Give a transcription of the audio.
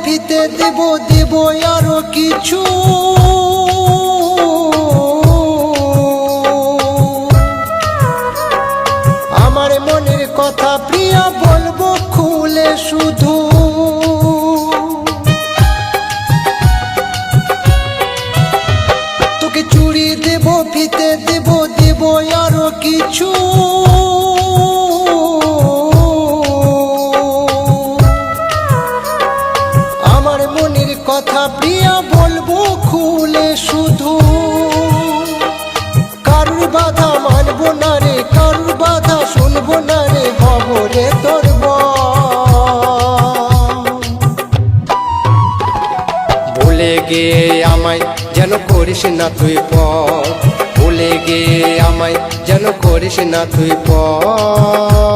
ফিতে দেব দেব আরো কিছু, আমার মনের কথা প্রিয়া বলবো খুলে শুধু। তোকে চুড়ি দেব ফিতে দেব দেব আরো কিছু, আমার মনের কথা প্রিয়া বলবো খুলে শুধু। কারুর বাধা মানবো না রে, কারুর বাধা শুনবো না রে, হব রে তোর ভুলে গিয়ে আমায় যেন করিস না তুই পর, ভুলে গিয়ে আমায় যেন করিস না তুই পর।